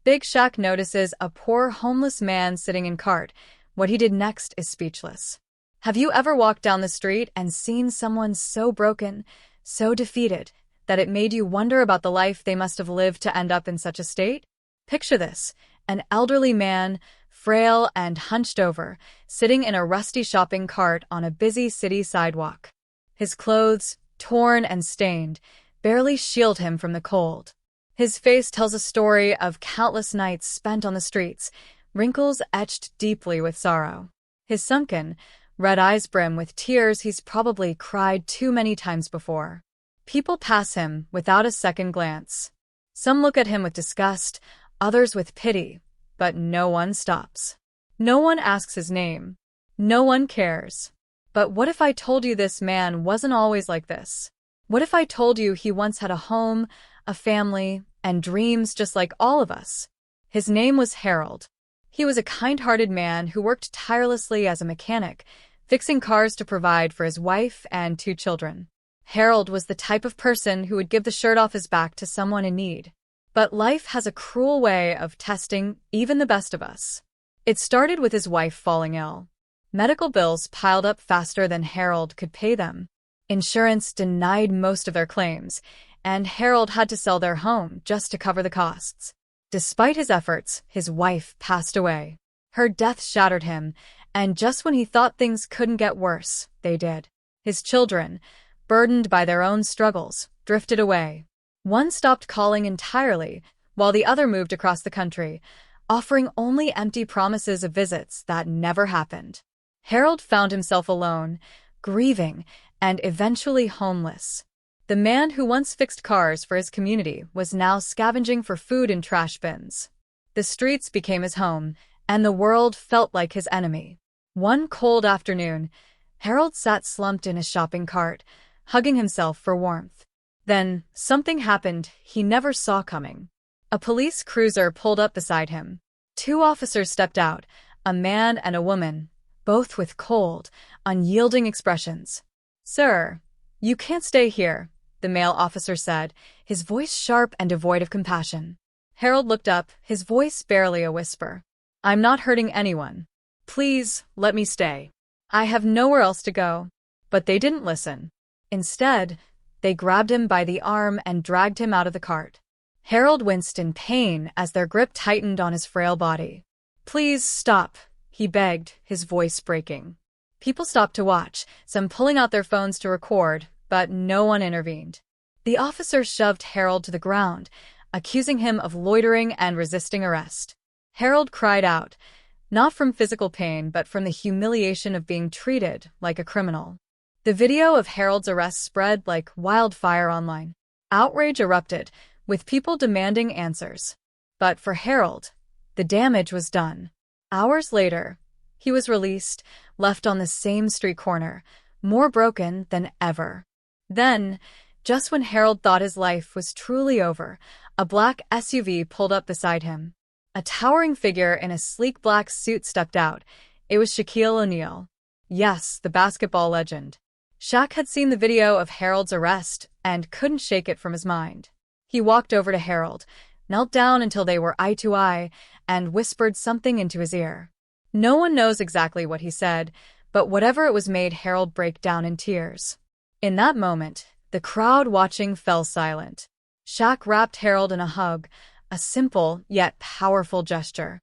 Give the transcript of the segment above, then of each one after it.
Big Shaq notices a poor homeless man sitting in cart. What he did next is speechless. Have you ever walked down the street and seen someone so broken, so defeated, that it made you wonder about the life they must have lived to end up in such a state? Picture this, an elderly man, frail and hunched over, sitting in a rusty shopping cart on a busy city sidewalk. His clothes, torn and stained, barely shield him from the cold. His face tells a story of countless nights spent on the streets, wrinkles etched deeply with sorrow. His sunken, red eyes brim with tears he's probably cried too many times before. People pass him without a second glance. Some look at him with disgust, others with pity, but no one stops. No one asks his name. No one cares. But what if I told you this man wasn't always like this? What if I told you he once had a home, a family, and dreams just like all of us? His name was Harold. He was a kind-hearted man who worked tirelessly as a mechanic, fixing cars to provide for his wife and 2 children. Harold was the type of person who would give the shirt off his back to someone in need. But life has a cruel way of testing even the best of us. It started with his wife falling ill. Medical bills piled up faster than Harold could pay them. Insurance denied most of their claims, and Harold had to sell their home just to cover the costs. Despite his efforts, his wife passed away. Her death shattered him, and just when he thought things couldn't get worse, they did. His children, burdened by their own struggles, drifted away. One stopped calling entirely, while the other moved across the country, offering only empty promises of visits that never happened. Harold found himself alone, grieving, and eventually homeless. The man who once fixed cars for his community was now scavenging for food in trash bins. The streets became his home, and the world felt like his enemy. One cold afternoon, Harold sat slumped in his shopping cart, hugging himself for warmth. Then, something happened he never saw coming. A police cruiser pulled up beside him. 2 officers stepped out, a man and a woman, both with cold, unyielding expressions. "Sir, you can't stay here," the male officer said, his voice sharp and devoid of compassion. Harold looked up, his voice barely a whisper. "I'm not hurting anyone. Please, let me stay. I have nowhere else to go." But they didn't listen. Instead, they grabbed him by the arm and dragged him out of the cart. Harold winced in pain as their grip tightened on his frail body. "Please stop," he begged, his voice breaking. People stopped to watch, some pulling out their phones to record, but no one intervened. The officer shoved Harold to the ground, accusing him of loitering and resisting arrest. Harold cried out, not from physical pain but from the humiliation of being treated like a criminal. The video of Harold's arrest spread like wildfire online. Outrage erupted, with people demanding answers. But for Harold, the damage was done. Hours later, he was released, left on the same street corner, more broken than ever. Then, just when Harold thought his life was truly over, a black SUV pulled up beside him. A towering figure in a sleek black suit stepped out. It was Shaquille O'Neal. Yes, the basketball legend. Shaq had seen the video of Harold's arrest and couldn't shake it from his mind. He walked over to Harold, knelt down until they were eye to eye, and whispered something into his ear. No one knows exactly what he said, but whatever it was made Harold break down in tears. In that moment, the crowd watching fell silent. Shaq wrapped Harold in a hug, a simple yet powerful gesture.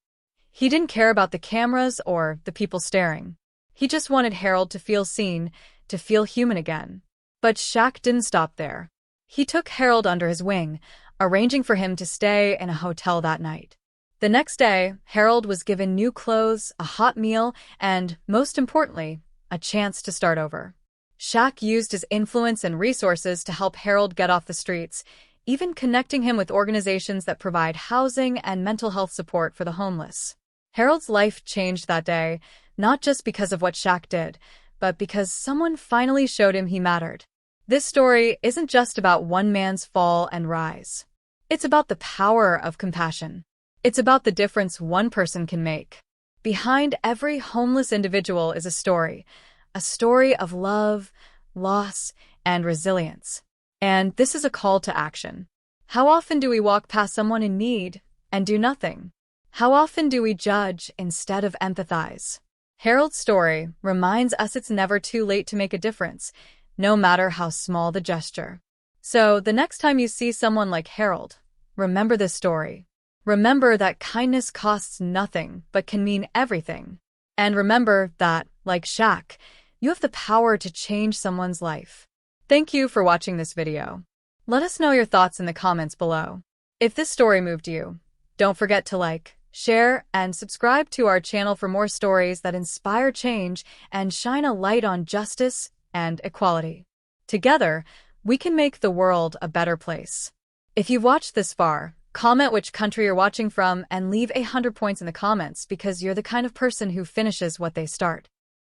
He didn't care about the cameras or the people staring. He just wanted Harold to feel seen, to feel human again. But Shaq didn't stop there. He took Harold under his wing, arranging for him to stay in a hotel that night. The next day, Harold was given new clothes, a hot meal, and, most importantly, a chance to start over. Shaq used his influence and resources to help Harold get off the streets, even connecting him with organizations that provide housing and mental health support for the homeless. Harold's life changed that day, not just because of what Shaq did, but because someone finally showed him he mattered. This story isn't just about one man's fall and rise. It's about the power of compassion. It's about the difference one person can make. Behind every homeless individual is a story of love, loss, and resilience. And this is a call to action. How often do we walk past someone in need and do nothing? How often do we judge instead of empathize? Harold's story reminds us it's never too late to make a difference, no matter how small the gesture. So, the next time you see someone like Harold, remember this story. Remember that kindness costs nothing but can mean everything. And remember that, like Shaq, you have the power to change someone's life. Thank you for watching this video. Let us know your thoughts in the comments below. If this story moved you, don't forget to like, share, and subscribe to our channel for more stories that inspire change and shine a light on justice and equality. Together, we can make the world a better place. If you've watched this far, comment which country you're watching from and leave 100 points in the comments because you're the kind of person who finishes what they start.